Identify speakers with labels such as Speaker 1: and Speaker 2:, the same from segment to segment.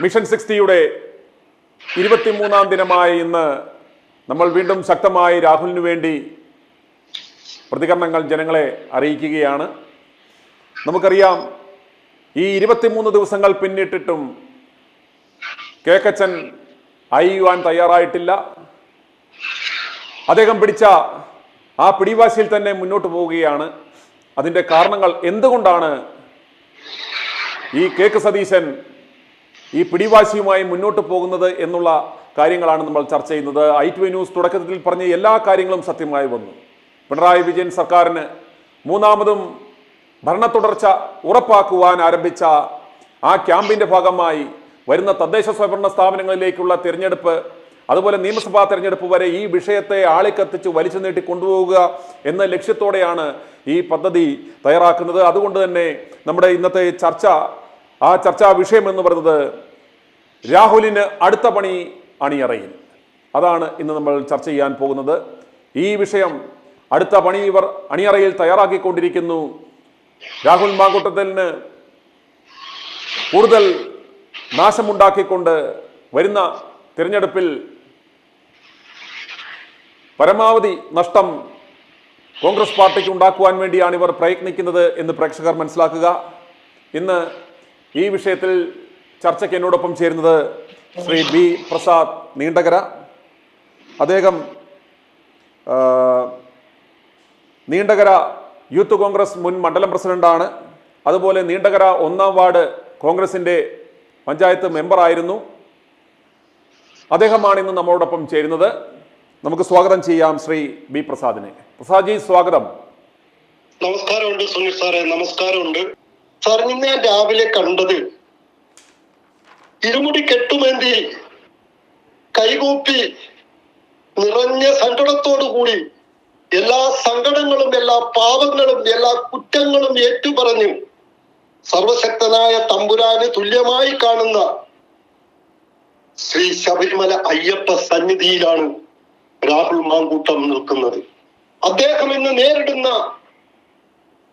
Speaker 1: Mission 60യുടെ 23-ാം ദിനമായ ഇന്ന് നമ്മൾ വീണ്ടും ശക്തമായി രാഹുലിനു വേണ്ടി പ്രതികരണങ്ങൾ ജനങ്ങളെ അറിയിക്കുകയാണ്. നമുക്കറിയാം, ഈ 23 ദിവസങ്ങൾ പിന്നിട്ടിട്ടും കേക്കച്ചൻ അയയുവാൻ തയ്യാറായിട്ടില്ല. അദ്ദേഹം പിടിച്ച ആ പിടിവാശിയിൽ തന്നെ മുന്നോട്ട് പോവുകയാണ്. അതിൻ്റെ കാരണങ്ങൾ എന്തുകൊണ്ടാണ് ഈ കേക്ക് സതീശൻ ഈ പിടിവാശിയുമായി മുന്നോട്ട് പോകുന്നത് എന്നുള്ള കാര്യങ്ങളാണ് നമ്മൾ ചർച്ച ചെയ്യുന്നത്. i2 ന്യൂസ് തുടക്കത്തിൽ പറഞ്ഞ എല്ലാ കാര്യങ്ങളും സത്യമായി വന്നു. പിണറായി വിജയൻ സർക്കാരിന് മൂന്നാമതും ഭരണ തുടർച്ച ഉറപ്പാക്കുവാൻ ആരംഭിച്ച ആ ക്യാമ്പിൻ്റെ ഭാഗമായി വരുന്ന തദ്ദേശ സ്വയംഭരണ സ്ഥാപനങ്ങളിലേക്കുള്ള തിരഞ്ഞെടുപ്പ്, അതുപോലെ നിയമസഭാ തെരഞ്ഞെടുപ്പ് വരെ ഈ വിഷയത്തെ ആളിക്കത്തിച്ച് വലിച്ചു നീട്ടി കൊണ്ടുപോവുക എന്ന ലക്ഷ്യത്തോടെയാണ് ഈ പദ്ധതി തയ്യാറാക്കുന്നത്. അതുകൊണ്ട് തന്നെ നമ്മുടെ ഇന്നത്തെ ചർച്ചാ വിഷയം എന്ന് പറയുന്നത് രാഹുലിന് അടുത്ത പണി അണിയറയിൽ. അതാണ് ഇന്ന് നമ്മൾ ചർച്ച ചെയ്യാൻ പോകുന്നത്. ഈ വിഷയം, അടുത്ത പണി ഇവർ അണിയറയിൽ തയ്യാറാക്കിക്കൊണ്ടിരിക്കുന്നു. രാഹുൽ മാങ്കൂട്ടത്തിന് കൂടുതൽ നാശമുണ്ടാക്കിക്കൊണ്ട് വരുന്ന തിരഞ്ഞെടുപ്പിൽ പരമാവധി നഷ്ടം കോൺഗ്രസ് പാർട്ടിക്ക് ഉണ്ടാക്കുവാൻ വേണ്ടിയാണ് ഇവർ പ്രയത്നിക്കുന്നത് എന്ന് പ്രേക്ഷകർ മനസ്സിലാക്കുക. ഇന്ന് ഈ വിഷയത്തിൽ ചർച്ചയ്ക്ക് എന്നോടൊപ്പം ചേരുന്നത് ശ്രീ ബി പ്രസാദ് നീണ്ടകര. അദ്ദേഹം നീണ്ടകര യൂത്ത് കോൺഗ്രസ് മുൻ മണ്ഡലം പ്രസിഡന്റാണ്. അതുപോലെ നീണ്ടകര 1-ാം വാർഡ് കോൺഗ്രസിൻ്റെ പഞ്ചായത്ത് മെമ്പറായിരുന്നു. അദ്ദേഹമാണ് ഇന്ന് നമ്മളോടൊപ്പം ചേരുന്നത്. നമുക്ക് സ്വാഗതം ചെയ്യാം ശ്രീ ബി പ്രസാദിനെ. പ്രസാദ് ജി, സ്വാഗതം.
Speaker 2: നമസ്കാരമുണ്ട് സുനിൽ സാറേ. നമസ്കാരമുണ്ട് സാർ. ഇന്ന് ഞാൻ രാവിലെ കണ്ടത് ഇരുമുടി കെട്ടുമേന്തി കൈകൂപ്പി നിറഞ്ഞ സങ്കടത്തോടു കൂടി എല്ലാ സങ്കടങ്ങളും എല്ലാ പാപങ്ങളും എല്ലാ കുറ്റങ്ങളും ഏറ്റുപറഞ്ഞു സർവശക്തനായ തമ്പുരാന് തുല്യമായി കാണുന്ന ശ്രീ ശബരിമല അയ്യപ്പ സന്നിധിയിലാണ് രാഹുൽ മാങ്കൂട്ടം നിൽക്കുന്നത്. അദ്ദേഹം ഇന്ന് നേരിടുന്ന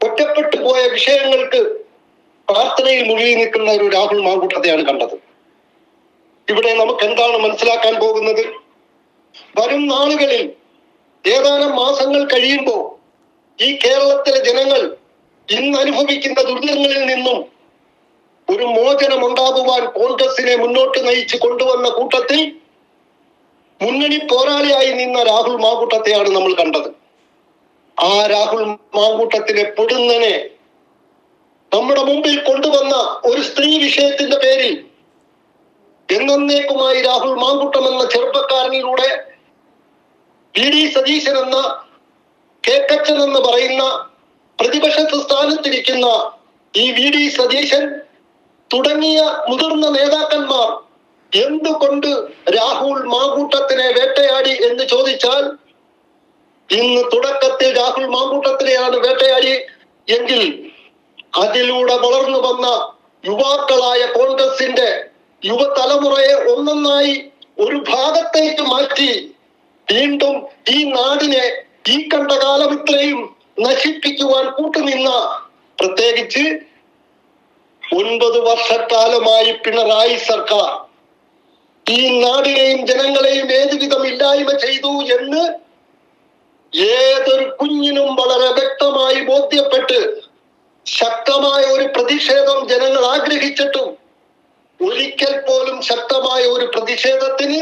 Speaker 2: ഒറ്റപ്പെട്ടു പോയ വിഷയങ്ങൾക്ക് പ്രാർത്ഥനയിൽ മുഴുകി നിൽക്കുന്ന ഒരു രാഹുൽ മാങ്കൂട്ടത്തെയാണ് കണ്ടത്. ഇവിടെ നമുക്ക് എന്താണ് മനസ്സിലാക്കാൻ പോകുന്നത്? വരും നാളുകളിൽ ഏതാനും മാസങ്ങൾ കഴിയുമ്പോൾ ഈ കേരളത്തിലെ ജനങ്ങൾ ഇന്ന് അനുഭവിക്കുന്ന ദുരിതങ്ങളിൽ നിന്നും ഒരു മോചനം ഉണ്ടാകുവാൻ കോൺഗ്രസിനെ മുന്നോട്ട് നയിച്ച് കൊണ്ടുവന്ന കൂട്ടത്തിൽ മുന്നണി പോരാളിയായി നിന്ന രാഹുൽ മാങ്കൂട്ടത്തെയാണ് നമ്മൾ കണ്ടത്. ആ രാഹുൽ മാങ്കൂട്ടത്തിനെ പൊടുന്നനെ നമ്മുടെ മുമ്പിൽ കൊണ്ടുവന്ന ഒരു സ്ത്രീ വിഷയത്തിന്റെ പേരിൽ എന്നേക്കുമായി രാഹുൽ മാങ്കൂട്ടം എന്ന ചെറുപ്പക്കാരനിലൂടെ വി ഡി സതീശൻ എന്ന കേക്കച്ചൻ എന്ന് പറയുന്ന പ്രതിപക്ഷ സ്ഥാനത്തിരിക്കുന്ന ഈ വി ഡി സതീശൻ തുടങ്ങിയ മുതിർന്ന നേതാക്കന്മാർ എന്തുകൊണ്ട് രാഹുൽ മാങ്കൂട്ടത്തിനെ വേട്ടയാടി എന്ന് ചോദിച്ചാൽ, ഇന്ന് തുടക്കത്തിൽ രാഹുൽ മാങ്കൂട്ടത്തിനെയാണ് വേട്ടയാടി എങ്കിൽ അതിലൂടെ വളർന്നു വന്ന യുവാക്കളായ കോൺഗ്രസിന്റെ യുവതലമുറയെ ഒന്നൊന്നായി ഒരു ഭാഗത്തേക്ക് മാറ്റി വീണ്ടും ഈ നാടിനെ ഈ കണ്ട കാലം ഇത്രയും നശിപ്പിക്കുവാൻ കൂട്ടുനിന്ന, പ്രത്യേകിച്ച് 9 വർഷക്കാലമായി പിണറായി സർക്കാർ ഈ നാടിനെയും ജനങ്ങളെയും ഏതുവിധം ഇല്ലായ്മ ചെയ്തു എന്ന് ഏതൊരു കുഞ്ഞിനും വളരെ വ്യക്തമായി ബോധ്യപ്പെട്ട് ശക്തമായ ഒരു പ്രതിഷേധം ജനങ്ങൾ ആഗ്രഹിച്ചിട്ടും ഒരിക്കൽ പോലും ശക്തമായ ഒരു പ്രതിഷേധത്തിന്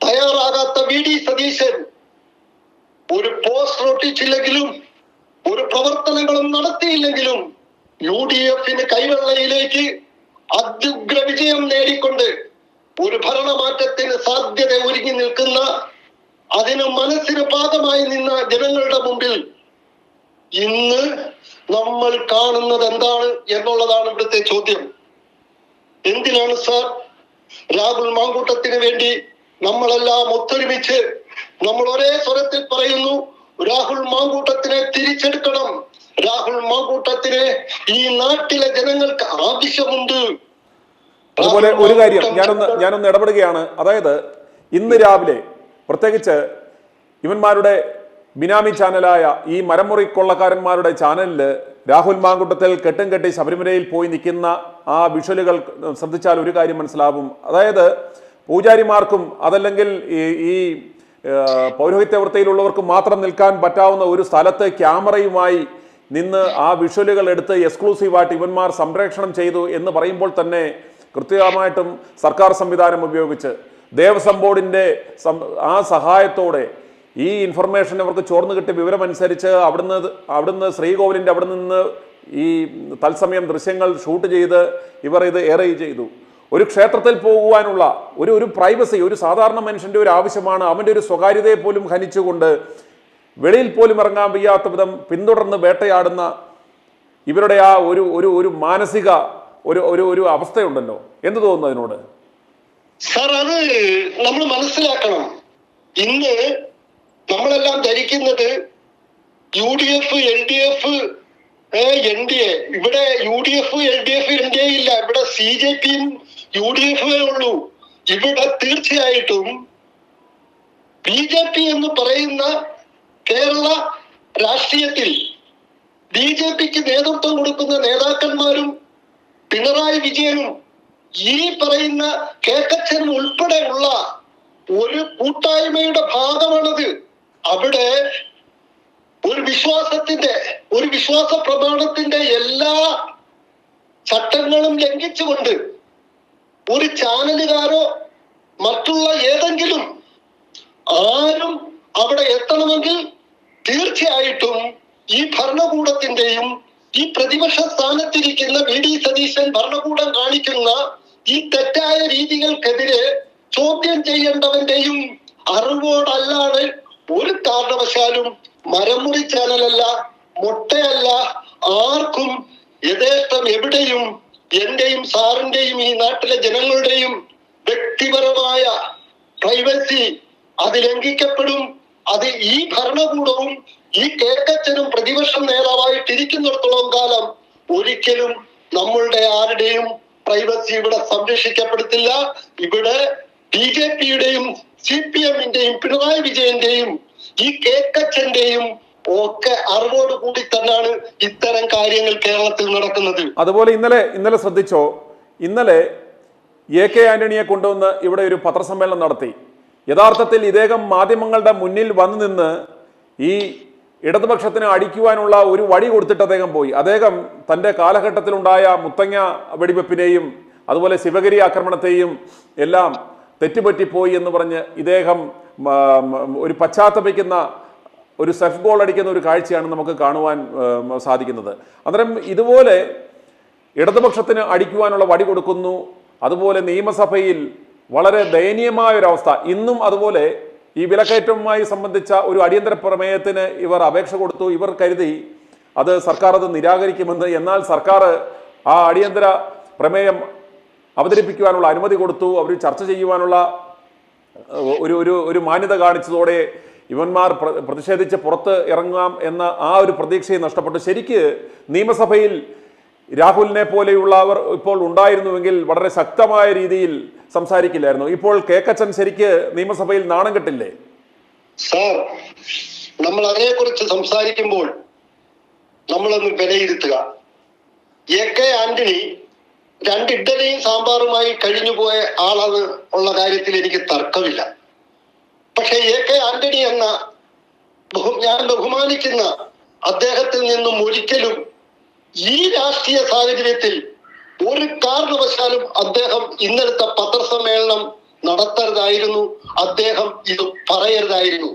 Speaker 2: തയ്യാറാകാത്ത വി ഡി സതീശൻ ഒരു പോസ്റ്റർ ഒട്ടിച്ചില്ലെങ്കിലും ഒരു പ്രവർത്തനങ്ങളും നടത്തിയില്ലെങ്കിലും UDF കൈവെള്ളയിലേക്ക് അത്യുഗ്ര വിജയം നേടിക്കൊണ്ട് ഒരു ഭരണമാറ്റത്തിന് സാധ്യത ഒരുങ്ങി നിൽക്കുന്ന, അതിന് മനസ്സിന് പാകമായി നിന്ന ജനങ്ങളുടെ മുമ്പിൽ ഇന്ന് നമ്മൾ കാണുന്നത് എന്താണ് എന്നുള്ളതാണ് ഇവിടുത്തെ ചോദ്യം. എന്തിനാണ് സാർ രാഹുൽ മാങ്കൂട്ടത്തിന് വേണ്ടി നമ്മളെല്ലാം ഒത്തൊരുമിച്ച് നമ്മൾ ഒരേ സ്വരത്തിൽ പറയുന്നു, രാഹുൽ മാങ്കൂട്ടത്തിനെ തിരിച്ചെടുക്കണം, രാഹുൽ മാങ്കൂട്ടത്തിനെ ഈ നാട്ടിലെ ജനങ്ങൾക്ക് ആവശ്യമുണ്ട്.
Speaker 1: അതുപോലെ ഒരു കാര്യം ഞാനൊന്ന് ഇടപെടുകയാണ്. അതായത് ഇന്ന് രാവിലെ പ്രത്യേകിച്ച് ഇവന്മാരുടെ ബിനാമി ചാനലായ ഈ മരമുറി കൊള്ളക്കാരന്മാരുടെ ചാനലിൽ രാഹുൽ മാങ്കുട്ടത്തിൽ കെട്ടും കെട്ടി ശബരിമലയിൽ പോയി നിൽക്കുന്ന ആ വിഷ്വലുകൾ ശ്രദ്ധിച്ചാൽ ഒരു കാര്യം മനസ്സിലാവും. അതായത് പൂജാരിമാർക്കും അതല്ലെങ്കിൽ ഈ പൗരോഹിത്യ വൃത്തിയിലുള്ളവർക്ക് മാത്രം നിൽക്കാൻ പറ്റാവുന്ന ഒരു സ്ഥലത്ത് ക്യാമറയുമായി നിന്ന് ആ വിഷ്വലുകൾ എടുത്ത് എക്സ്ക്ലൂസീവായിട്ട് ഇവന്മാർ സംപ്രേഷണം ചെയ്തു എന്ന് പറയുമ്പോൾ തന്നെ കൃത്യമായിട്ടും സർക്കാർ സംവിധാനം ഉപയോഗിച്ച് ദേവസ്വം ബോർഡിൻ്റെ ആ സഹായത്തോടെ ഈ ഇൻഫർമേഷൻ അവർക്ക് ചോർന്നു കിട്ടിയ വിവരമനുസരിച്ച് അവിടുന്ന് ശ്രീകോവിലിൻ്റെ അവിടെ നിന്ന് ഈ തത്സമയം ദൃശ്യങ്ങൾ ഷൂട്ട് ചെയ്ത് ഇവർ ഇത് എയർ ചെയ്തു. ഒരു ക്ഷേത്രത്തിൽ പോകുവാനുള്ള ഒരു പ്രൈവസി ഒരു സാധാരണ മനുഷ്യൻ്റെ ഒരു ആവശ്യമാണ്. അവൻ്റെ ഒരു സ്വകാര്യതയെ പോലും ഹനിച്ചുകൊണ്ട് വെളിയിൽ പോലും ഇറങ്ങാൻ വയ്യാത്ത വിധം പിന്തുടർന്ന് വേട്ടയാടുന്ന ഇവരുടെ ആ ഒരു മാനസിക ഒരു അവസ്ഥയുണ്ടല്ലോ. എന്ത് തോന്നുന്നു അതിനോട്?
Speaker 2: സാർ, അത് നമ്മൾ മനസ്സിലാക്കണം. ഇന്ന് നമ്മളെല്ലാം ധരിക്കുന്നത് UDF, LDF, NDA. ഇവിടെ UDF, LDF, NDA ഇല്ല. ഇവിടെ CJPയും UDF ഉള്ളൂ. ഇവിടെ തീർച്ചയായിട്ടും BJP എന്ന് പറയുന്ന കേരള രാഷ്ട്രീയത്തിൽ BJPക്ക് നേതൃത്വം കൊടുക്കുന്ന നേതാക്കന്മാരും പിണറായി വിജയനും ഈ പറയുന്ന കേക്കച്ചനും ഉൾപ്പെടെയുള്ള ഒരു കൂട്ടായ്മയുടെ ഭാഗമാണത്. അവിടെ ഒരു വിശ്വാസ പ്രമാണത്തിന്റെ എല്ലാ ചട്ടങ്ങളും ലംഘിച്ചുകൊണ്ട് ഒരു ചാനലുകാരോ മറ്റുള്ള ഏതെങ്കിലും ആരും അവിടെ എത്തണമെങ്കിൽ തീർച്ചയായിട്ടും ഈ ഭരണകൂടത്തിന്റെയും ഈ പ്രതിപക്ഷ സ്ഥാനത്തിരിക്കുന്ന VD സതീശൻ ഭരണകൂടം കാണിക്കുന്ന ഈ തെറ്റായ രീതികൾക്കെതിരെ ചോദ്യം ചെയ്യേണ്ടവന്റെയും അറിവോടല്ലാതെ ഒരു കാരണവശാലും മരമുറി ചാനലല്ല, മൊട്ടയല്ല, ആർക്കും യഥേഷ്ടം എവിടെയും എന്റെയും സാറിന്റെയും ഈ നാട്ടിലെ ജനങ്ങളുടെയും വ്യക്തിപരമായ പ്രൈവസി അത് ലംഘിക്കപ്പെടും. അത് ഈ ഭരണകൂടവും ഈ കേക്കച്ചനും പ്രതിപക്ഷം നേതാവായിട്ടിരിക്കുന്നിടത്തോളം കാലം ഒരിക്കലും നമ്മളുടെ ആരുടെയും പ്രൈവസി ഇവിടെ സംരക്ഷിക്കപ്പെടത്തില്ല. ഇവിടെ BJPയുടെയും CPMന്റെയും പിണറായി വിജയന്റെയും ഈ കേക്കച്ചന്റെയും ഒക്കെ അറിവോട് കൂടി തന്നെയാണ് ഇത്തരം കാര്യങ്ങൾ കേരളത്തിൽ നടക്കുന്നത്.
Speaker 1: അതുപോലെ ഇന്നലെ ശ്രദ്ധിച്ചോ, ഇന്നലെ AK ആന്റണിയെ കൊണ്ടുവന്ന് ഇവിടെ ഒരു പത്രസമ്മേളനം നടത്തി. യഥാർത്ഥത്തിൽ ഇദ്ദേഹം മാധ്യമങ്ങളുടെ മുന്നിൽ വന്നു നിന്ന് ഈ ഇടതുപക്ഷത്തിന് അടിക്കുവാനുള്ള ഒരു വഴി കൊടുത്തിട്ട് അദ്ദേഹം പോയി. അദ്ദേഹം തൻ്റെ കാലഘട്ടത്തിലുണ്ടായ മുത്തങ്ങ വെടിവെപ്പിനെയും അതുപോലെ ശിവഗിരി ആക്രമണത്തെയും എല്ലാം തെറ്റുപറ്റിപ്പോയി എന്ന് പറഞ്ഞ് ഇദ്ദേഹം ഒരു പശ്ചാത്തപിക്കുന്ന ഒരു സെഫ് ഗോൾ അടിക്കുന്ന ഒരു കാഴ്ചയാണ് നമുക്ക് കാണുവാൻ സാധിക്കുന്നത്. അന്നേരം ഇതുപോലെ ഇടതുപക്ഷത്തിന് അടിക്കുവാനുള്ള വടി കൊടുക്കുന്നു. അതുപോലെ നിയമസഭയിൽ വളരെ ദയനീയമായ ഒരവസ്ഥ ഇന്നും. അതുപോലെ ഈ വിലക്കയറ്റവുമായി സംബന്ധിച്ച ഒരു അടിയന്തര പ്രമേയത്തിന് ഇവർ അപേക്ഷ കൊടുത്തു. ഇവർ കരുതി അത് സർക്കാർ അത് നിരാകരിക്കുമെന്ന്. എന്നാൽ സർക്കാർ ആ അടിയന്തര പ്രമേയം അവതരിപ്പിക്കുവാനുള്ള അനുമതി കൊടുത്തു. അവർ ചർച്ച ചെയ്യുവാനുള്ള ഒരു മാന്യത കാണിച്ചതോടെ ഇവന്മാർ പ്രതിഷേധിച്ച് പുറത്ത് ഇറങ്ങാം എന്ന ആ ഒരു പ്രതീക്ഷയെ നഷ്ടപ്പെട്ടു. ശരിക്ക് നിയമസഭയിൽ രാഹുലിനെ പോലെയുള്ളവർ ഇപ്പോൾ ഉണ്ടായിരുന്നുവെങ്കിൽ വളരെ ശക്തമായ രീതിയിൽ സംസാരിക്കില്ലായിരുന്നു. ഇപ്പോൾ കേക്കച്ചൻ ശരിക്ക് നിയമസഭയിൽ നാണം കെട്ടില്ലേ?
Speaker 2: സാർ, നമ്മൾ അതിനെക്കുറിച്ച് സംസാരിക്കുമ്പോൾ നമ്മളൊന്ന് വിലയിരുത്തുക. AK ആന്റണി 2 ഇഡ്ഡലിയും സാമ്പാറുമായി കഴിഞ്ഞുപോയ ആളത് ഉള്ള കാര്യത്തിൽ എനിക്ക് തർക്കമില്ല. പക്ഷെ AK ആന്റണി എന്ന ഞാൻ ബഹുമാനിക്കുന്ന അദ്ദേഹത്തിൽ നിന്നും ഒരിക്കലും ഈ രാഷ്ട്രീയ സാഹചര്യത്തിൽ ഒരു കാരണവശാലും അദ്ദേഹം ഇന്നലത്തെ പത്രസമ്മേളനം നടത്തരുതായിരുന്നു. അദ്ദേഹം ഇത് പറയരുതായിരുന്നു.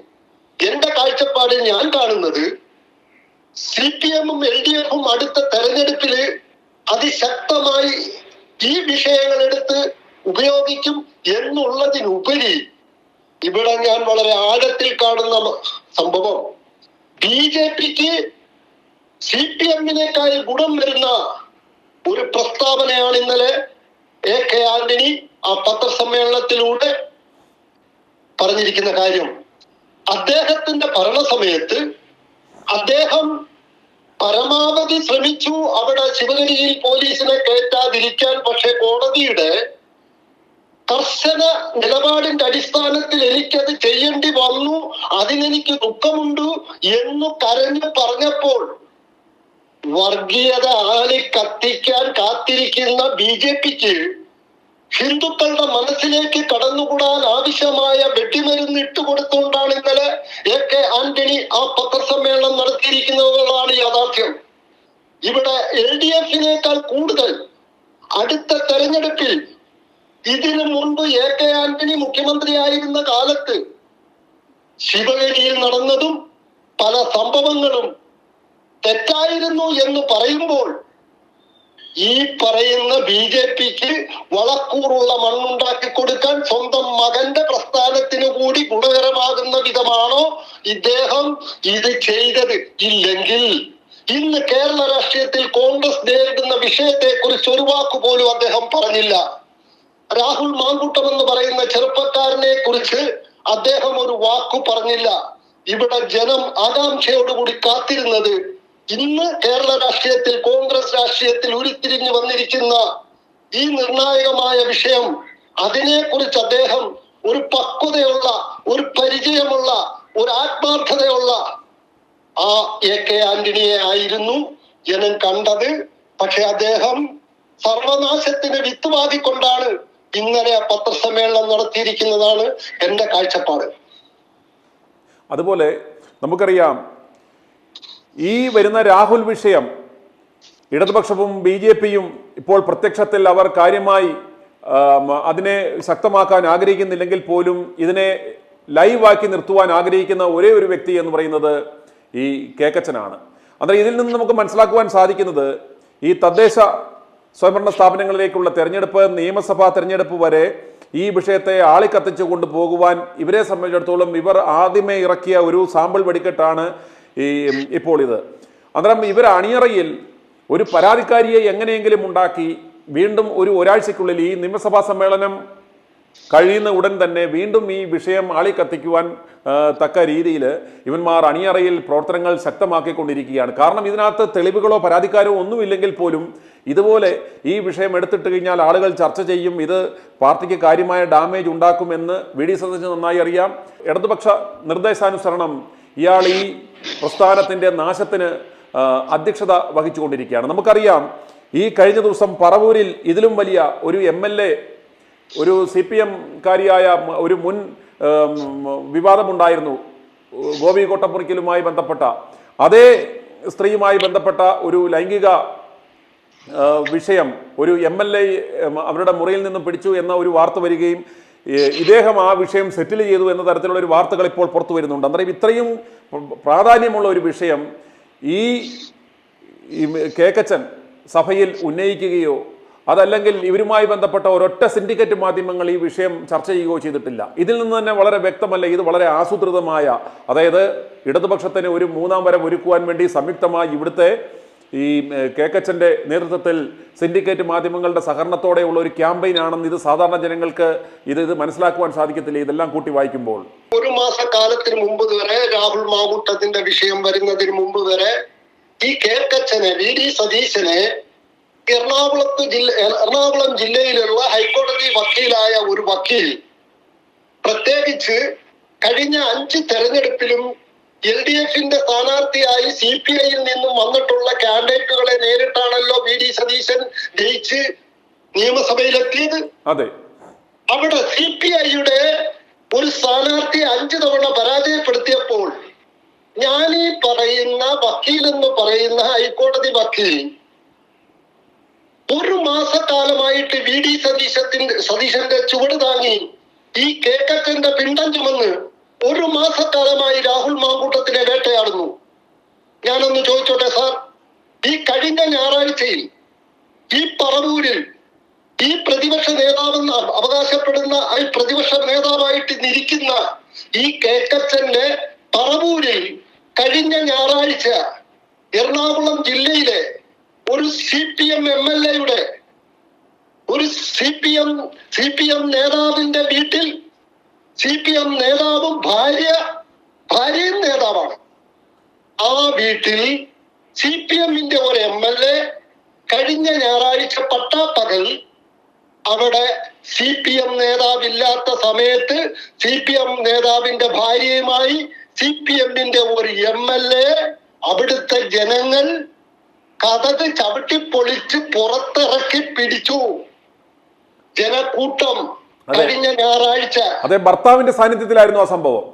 Speaker 2: എന്റെ കാഴ്ചപ്പാടിൽ ഞാൻ കാണുന്നത് CPMും LDFും അടുത്ത തെരഞ്ഞെടുപ്പില് അതിശക്തമായി ഈ വിഷയങ്ങൾ എടുത്ത് ഉപയോഗിക്കും എന്നുള്ളതിനുപരി ഇവിടെ ഞാൻ വളരെ ആഴത്തിൽ കാണുന്ന സംഭവം BJPക്ക് CPMനേക്കാൾ ഗുണം വരുന്ന ഒരു പ്രസ്താവനയാണ് ഇന്നലെ AK ആന്റണി ആ പത്രസമ്മേളനത്തിലൂടെ പറഞ്ഞിരിക്കുന്ന കാര്യം. അദ്ദേഹത്തിന്റെ ഭരണസമയത്ത് അദ്ദേഹം പരമാവധി ശ്രമിച്ചു അവിടെ ശിവഗിരിയിൽ പോലീസിനെ കയറ്റാതിരിക്കാൻ. പക്ഷെ കോടതിയുടെ കർശന നിലപാടിന്റെ അടിസ്ഥാനത്തിൽ എനിക്കത് ചെയ്യേണ്ടി വന്നു, അതിനെനിക്ക് ദുഃഖമുണ്ട് എന്ന് കരഞ്ഞു പറഞ്ഞപ്പോൾ വർഗീയത ആളി കത്തിക്കാൻ കാത്തിരിക്കുന്ന BJPക്ക് ഹിന്ദുക്കളുടെ മനസ്സിലേക്ക് കടന്നുകൂടാൻ ആവശ്യമായ വെടിമരുന്ന് ഇട്ടുകൊടുത്തുകൊണ്ടാണ് ഇന്നലെ AK ആന്റണി ആ പത്രസമ്മേളനം നടത്തിയിരിക്കുന്നതാണ് യാഥാർത്ഥ്യം. ഇവിടെ LDF-നേക്കാൾ കൂടുതൽ അടുത്ത തെരഞ്ഞെടുപ്പിൽ ഇതിനു മുൻപ് AK ആന്റണി മുഖ്യമന്ത്രിയായിരുന്ന കാലത്ത് ശിവഗിരിയിൽ നടന്നതും പല സംഭവങ്ങളും തെറ്റായിരുന്നു എന്ന് പറയുമ്പോൾ ഈ പറയുന്ന BJPക്ക് വളക്കൂറുള്ള മണ്ണുണ്ടാക്കി കൊടുക്കാൻ സ്വന്തം മകന്റെ പ്രസ്ഥാനത്തിന് കൂടി ഗുണകരമാകുന്ന വിധമാണോ ഇദ്ദേഹം ഇത് ചെയ്തത്? ഇല്ലെങ്കിൽ ഇന്ന് കേരള രാഷ്ട്രീയത്തിൽ കോൺഗ്രസ് നേരിടുന്ന വിഷയത്തെ കുറിച്ച് ഒരു വാക്കുപോലും അദ്ദേഹം പറഞ്ഞില്ല. രാഹുൽ മാങ്കൂട്ടം എന്ന് പറയുന്ന ചെറുപ്പക്കാരനെ കുറിച്ച് അദ്ദേഹം ഒരു വാക്കു പറഞ്ഞില്ല. ഇവിടെ ജനം ആകാംക്ഷയോടുകൂടി കാത്തിരുന്നത് ഇന്ന് കേരള രാഷ്ട്രീയത്തിൽ, കോൺഗ്രസ് രാഷ്ട്രീയത്തിൽ ഉരുത്തിരിഞ്ഞു വന്നിരിക്കുന്ന ഈ നിർണായകമായ വിഷയം, അതിനെക്കുറിച്ച് അദ്ദേഹം ഒരു പക്വതയുള്ള, ഒരു പരിചയമുള്ള, ഒരു ആത്മാർത്ഥതയുള്ള ആ AK ആന്റണിയെ ആയിരുന്നു ജനം കണ്ടത്. പക്ഷെ അദ്ദേഹം സർവനാശത്തിന് വിത്തുവാദിക്കൊണ്ടാണ് ഇന്നലെ പത്രസമ്മേളനം നടത്തിയിരിക്കുന്നതാണ് എന്റെ കാഴ്ചപ്പാട്.
Speaker 1: അതുപോലെ നമുക്കറിയാം, ഈ വരുന്ന രാഹുൽ വിഷയം ഇടതുപക്ഷവും BJPയും ഇപ്പോൾ പ്രത്യക്ഷത്തിൽ അവർ കാര്യമായി അതിനെ ശക്തമാക്കാൻ ആഗ്രഹിക്കുന്നില്ലെങ്കിൽ പോലും ഇതിനെ ലൈവാക്കി നിർത്തുവാൻ ആഗ്രഹിക്കുന്ന ഒരേ ഒരു വ്യക്തി എന്ന് പറയുന്നത് ഈ കേക്കച്ചനാണ്. അന്നേരം ഇതിൽ നിന്ന് നമുക്ക് മനസ്സിലാക്കുവാൻ സാധിക്കുന്നത് ഈ തദ്ദേശ സ്വയംഭരണ സ്ഥാപനങ്ങളിലേക്കുള്ള തെരഞ്ഞെടുപ്പ്, നിയമസഭാ തെരഞ്ഞെടുപ്പ് വരെ ഈ വിഷയത്തെ ആളിക്കത്തിച്ചു കൊണ്ടുപോകുവാൻ ഇവരെ സംബന്ധിച്ചിടത്തോളം ഇവർ ആദ്യമേ ഇറക്കിയ ഒരു സാമ്പിൾ വെടിക്കെട്ടാണ് ഇപ്പോൾ ഇത്. അന്നേരം ഇവർ അണിയറയിൽ ഒരു പരാതിക്കാരിയെ എങ്ങനെയെങ്കിലും ഉണ്ടാക്കി വീണ്ടും ഒരാഴ്ചക്കുള്ളിൽ ഈ നിയമസഭാ സമ്മേളനം കഴിയുന്ന ഉടൻ തന്നെ വീണ്ടും ഈ വിഷയം ആളിക്കത്തിക്കുവാൻ തക്ക രീതിയിൽ ഇവന്മാർ അണിയറയിൽ പ്രവർത്തനങ്ങൾ ശക്തമാക്കിക്കൊണ്ടിരിക്കുകയാണ്. കാരണം ഇതിനകത്ത് തെളിവുകളോ പരാതിക്കാരോ ഒന്നുമില്ലെങ്കിൽ പോലും ഇതുപോലെ ഈ വിഷയം എടുത്തിട്ട് കഴിഞ്ഞാൽ ആളുകൾ ചർച്ച ചെയ്യും, ഇത് പാർട്ടിക്ക് കാര്യമായ ഡാമേജ് ഉണ്ടാക്കുമെന്ന് VD സതീശന് നന്നായി അറിയാം. ഇടതുപക്ഷ നിർദ്ദേശാനുസരണം ഇയാൾ ഈ പ്രസ്ഥാനത്തിൻ്റെ നാശത്തിന് അധ്യക്ഷത വഹിച്ചുകൊണ്ടിരിക്കുകയാണ്. നമുക്കറിയാം, ഈ കഴിഞ്ഞ ദിവസം പറവൂരിൽ ഇതിലും വലിയ ഒരു MLA, ഒരു CPM കാരിയായ ഒരു മുൻ വിവാദമുണ്ടായിരുന്നു ഗോപി കോട്ടപ്പുറയ്ക്കലുമായി ബന്ധപ്പെട്ട, അതേ സ്ത്രീയുമായി ബന്ധപ്പെട്ട ഒരു ലൈംഗിക വിഷയം ഒരു MLA അവരുടെ മുറിയിൽ നിന്നും പിടിച്ചു എന്ന ഒരു വാർത്ത വരികയും ഇദ്ദേഹം ആ വിഷയം സെറ്റിൽ ചെയ്തു എന്ന തരത്തിലുള്ള ഒരു വാർത്തകൾ ഇപ്പോൾ പുറത്തു വരുന്നുണ്ട്. അന്നേരം ഇത്രയും പ്രാധാന്യമുള്ള ഒരു വിഷയം ഈ കേക്കച്ചൻ സഭയിൽ ഉന്നയിക്കുകയോ അതല്ലെങ്കിൽ ഇവരുമായി ബന്ധപ്പെട്ട ഒരൊറ്റ സിൻഡിക്കേറ്റ് മാധ്യമങ്ങൾ ഈ വിഷയം ചർച്ച ചെയ്യുകയോ ചെയ്തിട്ടില്ല. ഇതിൽ നിന്ന് തന്നെ വളരെ വ്യക്തമല്ല, ഇത് വളരെ ആസൂത്രിതമായ, അതായത് ഇടതുപക്ഷത്തിന് ഒരു മൂന്നാം വരം ഒരുക്കുവാൻ വേണ്ടി സംയുക്തമായി ഇവിടുത്തെ ഈ കേക്കച്ചന്റെ നേതൃത്വത്തിൽ സിൻഡിക്കേറ്റ് മാധ്യമങ്ങളുടെ സഹകരണത്തോടെയുള്ള ഒരു ക്യാമ്പയിൻ ആണെന്ന് ഇത് സാധാരണ ജനങ്ങൾക്ക് ഇത് മനസ്സിലാക്കുവാൻ സാധിക്കത്തില്ല, ഇതെല്ലാം കൂട്ടി വായിക്കുമ്പോൾ.
Speaker 2: ഒരു മാസക്കാലത്തിന് മുമ്പ് വരെ, രാഹുൽ മാങ്കൂട്ടത്തിന്റെ വിഷയം വരുന്നതിന് മുമ്പ് വരെ ഈ കേക്കച്ചനെ, VD സതീശനെ എറണാകുളം ജില്ലയിലുള്ള ഹൈക്കോടതി വക്കീലായ ഒരു വക്കീൽ, പ്രത്യേകിച്ച് കഴിഞ്ഞ 5 തെരഞ്ഞെടുപ്പിലും LDF-ന്റെ സ്ഥാനാർത്ഥിയായി CPI-യിൽ നിന്നും വന്നിട്ടുള്ള കാൻഡിഡേറ്റുകളെ നേരിട്ടാണല്ലോ VD സതീശൻ ജയിച്ച് നിയമസഭയിലെത്തിയത്.
Speaker 1: അതെ,
Speaker 2: അവിടെ CPI-യുടെ ഒരു സ്ഥാനാർത്ഥി 5 തവണ പരാജയപ്പെടുത്തിയപ്പോൾ ഞാൻ ഈ പറയുന്ന വക്കീൽ എന്ന് പറയുന്ന ഹൈക്കോടതി വക്കീൽ ഒരു മാസക്കാലമായിട്ട് VD സതീശന്റെ ചുവട് താങ്ങി ഈ കേക്കച്ചന്റെ പിണ്ടം ചുമന്ന് ഒരു മാസക്കാലമായി രാഹുൽ മാങ്കൂട്ടത്തിനെ വേട്ടയാടുന്നു. ഞാനൊന്ന് ചോദിച്ചോട്ടെ സാർ, ഈ കഴിഞ്ഞ ഞായറാഴ്ചയിൽ ഈ പറവൂരിൽ ഈ പ്രതിപക്ഷ നേതാവെന്ന് അവകാശപ്പെടുന്ന ഈ പ്രതിപക്ഷ നേതാവായിട്ട് ഇരിക്കുന്ന ഈ കേക്കച്ചന്റെ പറവൂരിൽ കഴിഞ്ഞ ഞായറാഴ്ച എറണാകുളം ജില്ലയിലെ ഒരു CPM MLA-യുടെ ഒരു CPM നേതാവിന്റെ വീട്ടിൽ, CPM നേതാവും ഭാര്യയും നേതാവാണ്, ആ വീട്ടിൽ CPM-ന്റെ ഒരു MLA കഴിഞ്ഞ ഞായറാഴ്ച പട്ടാപ്പകൽ അവിടെ CPM നേതാവില്ലാത്ത സമയത്ത് CPM നേതാവിന്റെ ഭാര്യയുമായി CPM-ന്റെ ഒരു MLA അവിടുത്തെ ജനങ്ങൾ കതക് ചവിട്ടിപ്പൊളിച്ച് പുറത്തിറക്കി പിടിച്ചു. ജനക്കൂട്ടം കഴിഞ്ഞ ഞായറാഴ്ച.
Speaker 1: അതെ, ഭർത്താവിന്റെ സാന്നിധ്യത്തിലായിരുന്നു ആ സംഭവം.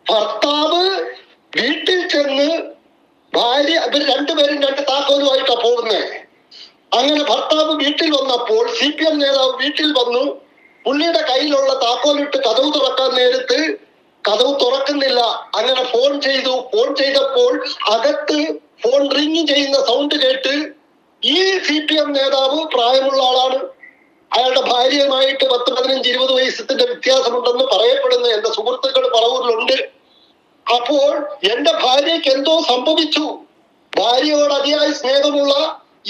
Speaker 2: ഭർത്താവ് വീട്ടിൽ ചെന്ന് ഭാര്യ, ഇവർ രണ്ടുപേരും രണ്ട് താക്കോലുമായിട്ടാണ് പോകുന്നത്. അങ്ങനെ ഭർത്താവ് വീട്ടിൽ വന്നപ്പോൾ CPM നേതാവ് വീട്ടിൽ വന്നു. പുള്ളിയുടെ കയ്യിലുള്ള താക്കോലിട്ട് കതവ് തുറക്കാൻ നേരത്ത് കതവ് തുറക്കുന്നില്ല. അങ്ങനെ ഫോൺ ചെയ്തു. ഫോൺ ചെയ്തപ്പോൾ അകത്ത് ഫോൺ റിങ് ചെയ്യുന്ന സൗണ്ട് കേട്ട് ഈ CPM നേതാവ് പ്രായമുള്ള ആളാണ്. അയാളുടെ ഭാര്യയുമായിട്ട് 10, 15, 20 വയസ്സത്തിന്റെ വ്യത്യാസമുണ്ടെന്ന് പറയപ്പെടുന്ന എന്റെ സുഹൃത്തുക്കൾ പറവൂരിലുണ്ട്. അപ്പോൾ എന്റെ ഭാര്യയ്ക്ക് എന്തോ സംഭവിച്ചു. ഭാര്യയോട് അതിയായ സ്നേഹമുള്ള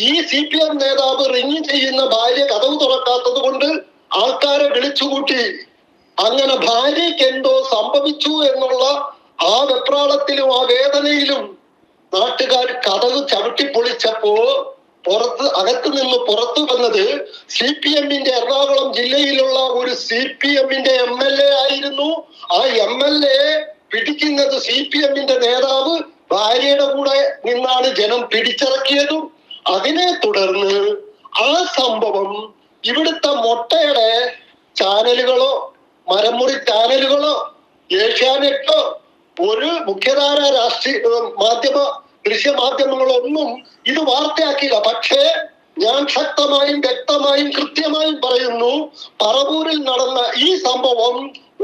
Speaker 2: ഈ CPM നേതാവ് റിങ് ചെയ്യുന്ന ഭാര്യ കതവ് തുറക്കാത്തത് കൊണ്ട് ആൾക്കാരെ വിളിച്ചുകൂട്ടി. അങ്ങനെ ഭാര്യയ്ക്ക് എന്തോ സംഭവിച്ചു എന്നുള്ള ആ വെപ്രാളത്തിലും ആ വേദനയിലും നാട്ടുകാർ കതവ് ചവിട്ടിപ്പൊളിച്ചപ്പോ അകത്ത് നിന്ന് പുറത്തു വന്നത് CPM-ന്റെ എറണാകുളം ജില്ലയിലുള്ള ഒരു CPM-ന്റെ MLA ആയിരുന്നു. ആ MLA പിടിക്കുന്നത് CPM-ന്റെ നേതാവ് ഭാര്യയുടെ കൂടെ നിന്നാണ് ജനം പിടിച്ചിറക്കിയതും. അതിനെ തുടർന്ന് ആ സംഭവം ഇവിടുത്തെ മൊട്ടയുടെ ചാനലുകളോ മരമുറി ചാനലുകളോ ഏഷ്യാനെറ്റോ ഒരു മുഖ്യധാര രാഷ്ട്രീയ ദൃശ്യമാധ്യമങ്ങളൊന്നും ഇത് വാർത്തയാക്കിയില്ല. പക്ഷേ ഞാൻ ശക്തമായും വ്യക്തമായും കൃത്യമായും പറയുന്നു, പറവൂരിൽ നടന്ന ഈ സംഭവം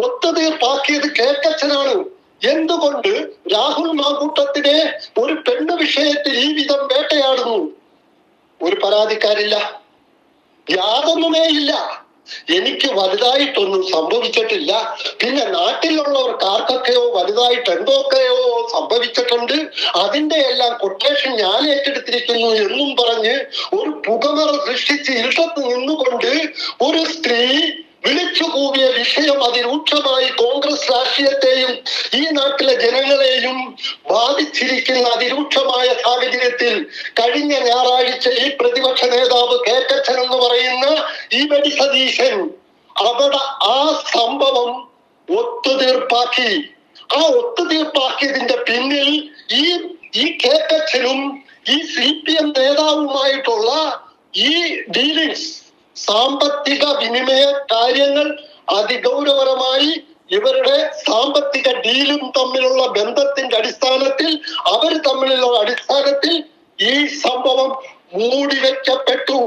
Speaker 2: ഒത്തുതീർപ്പാക്കിയത് കേക്കച്ചനാണ്. എന്തുകൊണ്ട് രാഹുൽ മാങ്കൂട്ടത്തിനെ ഒരു പെണ്ണ് വിഷയത്തിൽ ഈ വിധം വേട്ടയാടുന്നു? ഒരു പരാതിക്കാരില്ല, യാതൊന്നുമേ ഇല്ല. എനിക്ക് വലുതായിട്ടൊന്നും സംഭവിച്ചിട്ടില്ല. പിന്നെ നാട്ടിലുള്ളവർക്ക് ആർക്കൊക്കെയോ വലുതായിട്ട് എന്തൊക്കെയോ സംഭവിച്ചിട്ടുണ്ട്. അതിന്റെ എല്ലാം കൊട്ടേഷൻ ഞാൻ ഏറ്റെടുത്തിരിക്കുന്നു എന്നും പറഞ്ഞ് ഒരു പുകമറ സൃഷ്ടിച്ച് ഇരുട്ടത്ത് നിന്നുകൊണ്ട് ഒരു സ്ത്രീ വിളിച്ചു കൂവിയ വിഷയം അതിരൂക്ഷമായി കോൺഗ്രസ് രാഷ്ട്രീയത്തെയും ഈ നാട്ടിലെ ജനങ്ങളെയും ബാധിച്ചിരിക്കുന്ന അതിരൂക്ഷമായ സാഹചര്യത്തിൽ കഴിഞ്ഞ ഞായറാഴ്ച ഈ പ്രതിപക്ഷ നേതാവ് കേക്കച്ചൻ എന്ന് പറയുന്ന ഈ വെടി സതീശൻ അവിടെ ആ സംഭവം ഒത്തുതീർപ്പാക്കി. ആ ഒത്തുതീർപ്പാക്കിയതിന്റെ പിന്നിൽ ഈ കേക്കച്ചനും ഈ CPM നേതാവുമായിട്ടുള്ള ഈ ഡീലിങ്സ്, സാമ്പത്തിക വിനിമയ കാര്യങ്ങൾ അതിഗൗരവമായി ഇവരുടെ സാമ്പത്തിക ഡീലും തമ്മിലുള്ള ബന്ധത്തിന്റെ അടിസ്ഥാനത്തിൽ അവർ തമ്മിലുള്ള അടിസ്ഥാനത്തിൽ ഈ സംഭവം മൂടിവെക്കപ്പെട്ടു.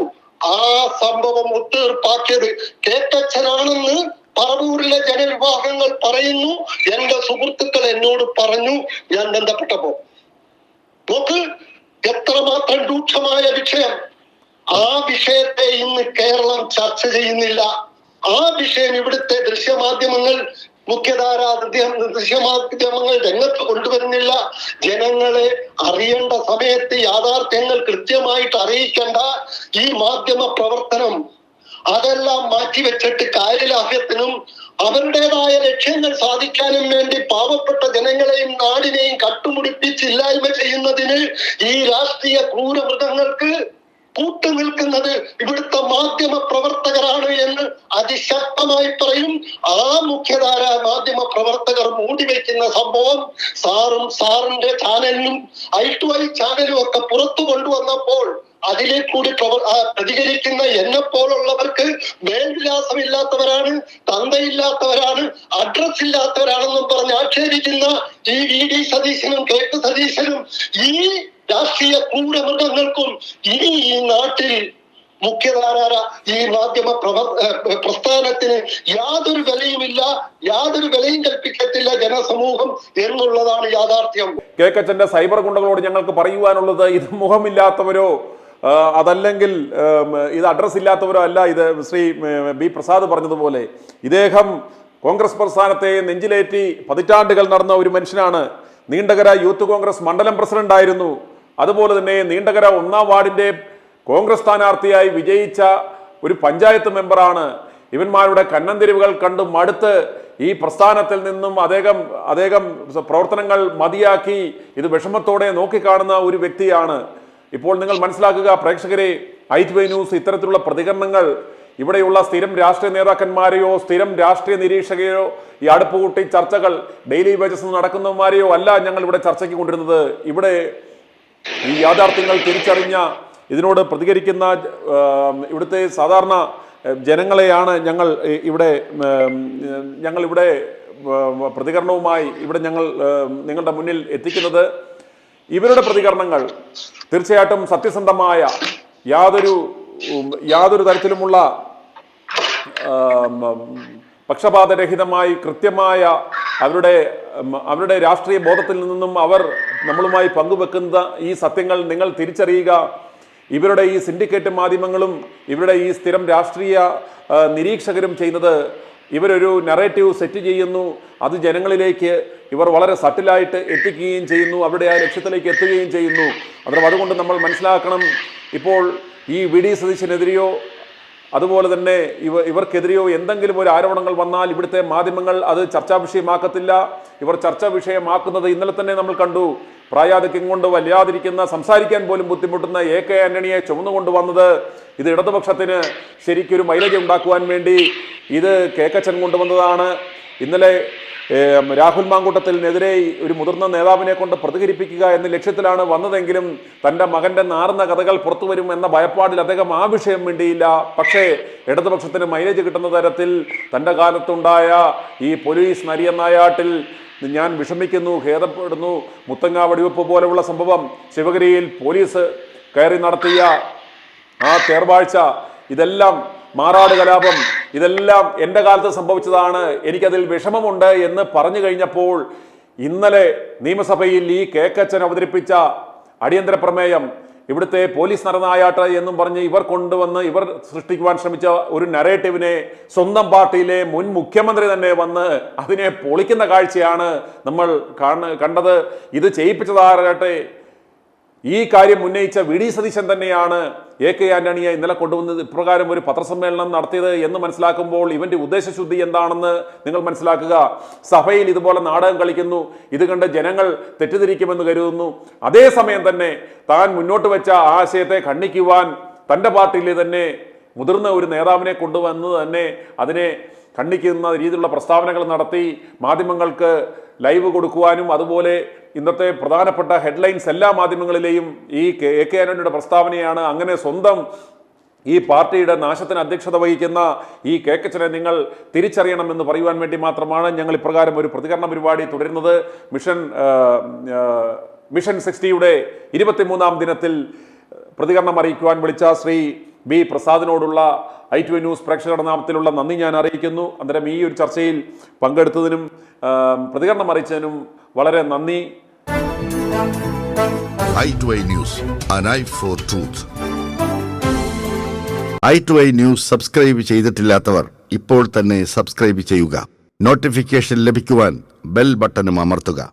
Speaker 2: ആ സംഭവം ഒത്തുതീർപ്പാക്കിയത് കേക്കച്ചനാണെന്ന് പറവൂരിലെ ജനവിഭാഗങ്ങൾ പറയുന്നു. എന്റെ സുഹൃത്തുക്കൾ എന്നോട് പറഞ്ഞു ഞാൻ ബന്ധപ്പെട്ടപ്പോ. നോക്ക് എത്രമാത്രം രൂക്ഷമായ വിഷയം. ആ വിഷയത്തെ ഇന്ന് കേരളം ചർച്ച ചെയ്യുന്നില്ല. ആ വിഷയം ഇവിടുത്തെ ദൃശ്യമാധ്യമങ്ങൾ മുഖ്യധാര ദൃശ്യമാധ്യമങ്ങൾ രംഗത്ത് കൊണ്ടുവരുന്നില്ല. ജനങ്ങളെ അറിയേണ്ട സമയത്ത് യാഥാർത്ഥ്യങ്ങൾ കൃത്യമായിട്ട് അറിയിക്കേണ്ട ഈ മാധ്യമ പ്രവർത്തനം അതെല്ലാം മാറ്റിവെച്ചിട്ട് കാര്യലാഭ്യത്തിനും അവരുടേതായ ലക്ഷ്യങ്ങൾ സാധിക്കാനും വേണ്ടി പാവപ്പെട്ട ജനങ്ങളെയും നാടിനെയും കട്ടുമുടിപ്പിച്ച് ഇല്ലായ്മ ചെയ്യുന്നതിന് ഈ രാഷ്ട്രീയ ക്രൂരമൃഗങ്ങൾക്ക് കൂട്ടുനിൽക്കുന്നത് ഇവിടുത്തെ മാധ്യമ പ്രവർത്തകരാണ് എന്ന് അതിശക്തമായി പറയും. ആ മുഖ്യധാര മാധ്യമ പ്രവർത്തകർ മൂടിവെക്കുന്ന സംഭവം സാറിന്റെ ചാനലിനും I2I ചാനലും ഒക്കെ പുറത്തു കൊണ്ടുവന്നപ്പോൾ അതിലെ കൂടി പ്രതികരിക്കുന്ന എന്നെ പോലുള്ളവർക്ക് മേൽവിലാസമില്ലാത്തവരാണ്, തന്തയില്ലാത്തവരാണ്, അഡ്രസ് ഇല്ലാത്തവരാണെന്നും പറഞ്ഞ് ആക്ഷേപിക്കുന്ന ഈ VD സതീശനും KK സതീശനും ഈ രാഷ്ട്രീയ ക്രൂരമൃഗങ്ങൾക്കും ഇനി ഈ നാട്ടിൽ മുഖ്യധാര ഈ മാധ്യമ പ്രസ്ഥാനത്തിന് യാതൊരു വിലയുമില്ല, യാതൊരു വിലയും കൽപ്പിക്കത്തില്ല ജനസമൂഹം എന്നുള്ളതാണ് യാഥാർത്ഥ്യം.
Speaker 1: കേക്കച്ചന്റെ സൈബർ ഗുണ്ടകളോട് ഞങ്ങൾക്ക് പറയുവാനുള്ളത്, ഇത് മുഖമില്ലാത്തവരോ അതല്ലെങ്കിൽ ഇത് അഡ്രസ് ഇല്ലാത്തവരോ അല്ല. ഇത് ശ്രീ B പ്രസാദ് പറഞ്ഞതുപോലെ ഇദ്ദേഹം കോൺഗ്രസ് പ്രസ്ഥാനത്തെ നെഞ്ചിലേറ്റി പതിറ്റാണ്ടുകൾ നടന്ന ഒരു മനുഷ്യനാണ്. നീണ്ടകര യൂത്ത് കോൺഗ്രസ് മണ്ഡലം പ്രസിഡന്റ് ആയിരുന്നു. അതുപോലെ തന്നെ നീണ്ടകര 1-ാം വാർഡിന്റെ കോൺഗ്രസ് സ്ഥാനാർത്ഥിയായി വിജയിച്ച ഒരു പഞ്ചായത്ത് മെമ്പറാണ്. ഇവന്മാരുടെ കന്നന്തിരിവുകൾ കണ്ട് മടുത്ത് ഈ പ്രസ്ഥാനത്തിൽ നിന്നും അദ്ദേഹം പ്രവർത്തനങ്ങൾ മതിയാക്കി ഇത് വിഷമത്തോടെ നോക്കിക്കാണുന്ന ഒരു വ്യക്തിയാണ്. ഇപ്പോൾ നിങ്ങൾ മനസ്സിലാക്കുക പ്രേക്ഷകരെ, I2I ന്യൂസ് ഇത്തരത്തിലുള്ള പ്രതികരണങ്ങൾ ഇവിടെയുള്ള സ്ഥിരം രാഷ്ട്രീയ നേതാക്കന്മാരെയോ സ്ഥിരം രാഷ്ട്രീയ നിരീക്ഷകരെയോ ഈ അടുപ്പ് കൂട്ടി ചർച്ചകൾ ഡെയിലി വേജസ് നടക്കുന്നവന്മാരെയോ അല്ല ഞങ്ങൾ ഇവിടെ ചർച്ചയ്ക്ക് കൊണ്ടിരുന്നത്. ഇവിടെ ഈ യാഥാർത്ഥ്യങ്ങൾ തിരിച്ചറിഞ്ഞ ഇതിനോട് പ്രതികരിക്കുന്ന ഇവിടുത്തെ സാധാരണ ജനങ്ങളെയാണ് ഞങ്ങളിവിടെ പ്രതികരണവുമായി ഇവിടെ നിങ്ങളുടെ മുന്നിൽ എത്തിക്കുന്നത്. ഇവരുടെ പ്രതികരണങ്ങൾ തീർച്ചയായിട്ടും സത്യസന്ധമായ യാതൊരു തരത്തിലുമുള്ള പക്ഷപാതരഹിതമായി കൃത്യമായ അവരുടെ രാഷ്ട്രീയ ബോധത്തിൽ നിന്നും അവർ നമ്മളുമായി പങ്കുവെക്കുന്ന ഈ സത്യങ്ങൾ നിങ്ങൾ തിരിച്ചറിയുക. ഇവരുടെ ഈ സിൻഡിക്കേറ്റ് മാധ്യമങ്ങളും ഇവരുടെ ഈ സ്ഥിരം രാഷ്ട്രീയ നിരീക്ഷകരും ചെയ്യുന്നത് ഇവരൊരു നറേറ്റീവ് സെറ്റ് ചെയ്യുന്നു. അത് ജനങ്ങളിലേക്ക് ഇവർ വളരെ സട്ടിലായിട്ട് എത്തിക്കുകയും ചെയ്യുന്നു, അവരുടെ ആ ലക്ഷ്യത്തിലേക്ക് എത്തുകയും ചെയ്യുന്നു. അതുകൊണ്ട് നമ്മൾ മനസ്സിലാക്കണം, ഇപ്പോൾ ഈ വി ഡി സതീശനെതിരെയോ അതുപോലെ തന്നെ ഇവർക്കെതിരെയോ എന്തെങ്കിലും ഒരു ആരോപണങ്ങൾ വന്നാൽ ഇവിടുത്തെ മാധ്യമങ്ങൾ അത് ചർച്ചാ വിഷയമാക്കത്തില്ല. ഇവർ ചർച്ചാ വിഷയമാക്കുന്നത് ഇന്നലെ തന്നെ നമ്മൾ കണ്ടു. പ്രായാധിക്യം കൊണ്ട് വല്ലാതിരിക്കുന്ന, സംസാരിക്കാൻ പോലും ബുദ്ധിമുട്ടുന്ന AK ആന്റണിയെ ചുമന്നുകൊണ്ടുവന്നത് ഇത് ഇടതുപക്ഷത്തിന് ശരിക്കൊരു മൈലേജ് ഉണ്ടാക്കുവാൻ വേണ്ടി ഇത് കേക്കച്ചൻ കൊണ്ടുവന്നതാണ്. ഇന്നലെ രാഹുൽ മാങ്കൂട്ടത്തിനെതിരെ ഒരു മുതിർന്ന നേതാവിനെ കൊണ്ട് പ്രതികരിപ്പിക്കുക എന്ന ലക്ഷ്യത്തിലാണ് വന്നതെങ്കിലും തൻ്റെ മകൻ്റെ നാർന്ന കഥകൾ പുറത്തു വരും എന്ന ഭയപ്പാടിൽ അദ്ദേഹം ആ വിഷയം വേണ്ടിയില്ല. പക്ഷേ ഇടതുപക്ഷത്തിന് മൈലേജ് കിട്ടുന്ന തരത്തിൽ തൻ്റെ കാലത്തുണ്ടായ ഈ പോലീസ് നരിയനായാട്ടിൽ ഞാൻ വിഷമിക്കുന്നു, ഖേദപ്പെടുന്നു, മുത്തങ്ങ വെടിവെപ്പ് പോലെയുള്ള സംഭവം, ശിവഗിരിയിൽ പോലീസ് കയറി നടത്തിയ ആ തേർവാഴ്ച, ഇതെല്ലാം മാറാട് കലാപം, ഇതെല്ലാം എൻ്റെ കാലത്ത് സംഭവിച്ചതാണ്, എനിക്കതിൽ വിഷമമുണ്ട് എന്ന് പറഞ്ഞു കഴിഞ്ഞപ്പോൾ ഇന്നലെ നിയമസഭയിൽ ഈ കേക്കച്ചൻ അവതരിപ്പിച്ച അടിയന്തര പ്രമേയം ഇവിടുത്തെ പോലീസ് നരനായാട്ട് എന്നും പറഞ്ഞ് ഇവർ സൃഷ്ടിക്കുവാൻ ശ്രമിച്ച ഒരു നരേറ്റീവിനെ സ്വന്തം പാർട്ടിയിലെ മുൻ മുഖ്യമന്ത്രി തന്നെ വന്ന് അതിനെ പൊളിക്കുന്ന കാഴ്ചയാണ് നമ്മൾ കണ്ടത്. ഇത് ചെയ്യിപ്പിച്ചതാകട്ടെ ഈ കാര്യം ഉന്നയിച്ച വി ഡി സതീശൻ തന്നെയാണ് AK ആന്റണിയെ ഇന്നലെ കൊണ്ടുവന്നത് ഇപ്രകാരം ഒരു പത്രസമ്മേളനം നടത്തിയത് എന്ന് മനസ്സിലാക്കുമ്പോൾ ഇവന്റെ ഉദ്ദേശശുദ്ധി എന്താണെന്ന് നിങ്ങൾ മനസ്സിലാക്കുക. സഭയിൽ ഇതുപോലെ നാടകം കളിക്കുന്നു, ഇത് കണ്ട് ജനങ്ങൾ തെറ്റിദ്ധരിക്കുമെന്ന് കരുതുന്നു. അതേസമയം തന്നെ താൻ മുന്നോട്ട് വെച്ച ആശയത്തെ ഖണ്ഡിക്കുവാൻ തൻ്റെ പാർട്ടിയിലെ തന്നെ മുതിർന്ന ഒരു നേതാവിനെ കൊണ്ടുവന്ന് തന്നെ അതിനെ ഖണ്ഡിക്കുന്ന രീതിയിലുള്ള പ്രസ്താവനകൾ നടത്തി മാധ്യമങ്ങൾക്ക് ലൈവ് കൊടുക്കുവാനും അതുപോലെ ഇന്നത്തെ പ്രധാനപ്പെട്ട ഹെഡ്ലൈൻസ് എല്ലാ മാധ്യമങ്ങളിലെയും ഈ AK ആന്റണിയുടെ പ്രസ്താവനയാണ്. അങ്ങനെ സ്വന്തം ഈ പാർട്ടിയുടെ നാശത്തിന് അധ്യക്ഷത വഹിക്കുന്ന ഈ കേക്കച്ചനെ നിങ്ങൾ തിരിച്ചറിയണമെന്ന് പറയുവാൻ വേണ്ടി മാത്രമാണ് ഞങ്ങൾ ഇപ്രകാരം ഒരു പ്രതികരണ പരിപാടി തുടരുന്നത്. മിഷൻ 60യുടെ 23ാം ദിനത്തിൽ പ്രതികരണം അറിയിക്കുവാൻ വിളിച്ച ശ്രീ B പ്രസാദിനോടുള്ള i2 ന്യൂസ് പ്രേക്ഷകരുടെ നാമത്തിലുള്ള നന്ദി ഞാൻ അറിയിക്കുന്നു. അന്നേരം ഈ ഒരു ചർച്ചയിൽ പങ്കെടുത്തതിനും പ്രതികരണം അറിയിച്ചതിനും വളരെ നന്ദി.
Speaker 3: i2 News, an eye for truth. i2 news subscribe ചെയ്തിട്ടില്ലാത്തവർ ഇപ്പോൾ തന്നെ സബ്സ്ക്രൈബ് ചെയ്യുക. നോട്ടിഫിക്കേഷൻ ലഭിക്കുവാൻ ബെൽ ബട്ടണും അമർത്തുക.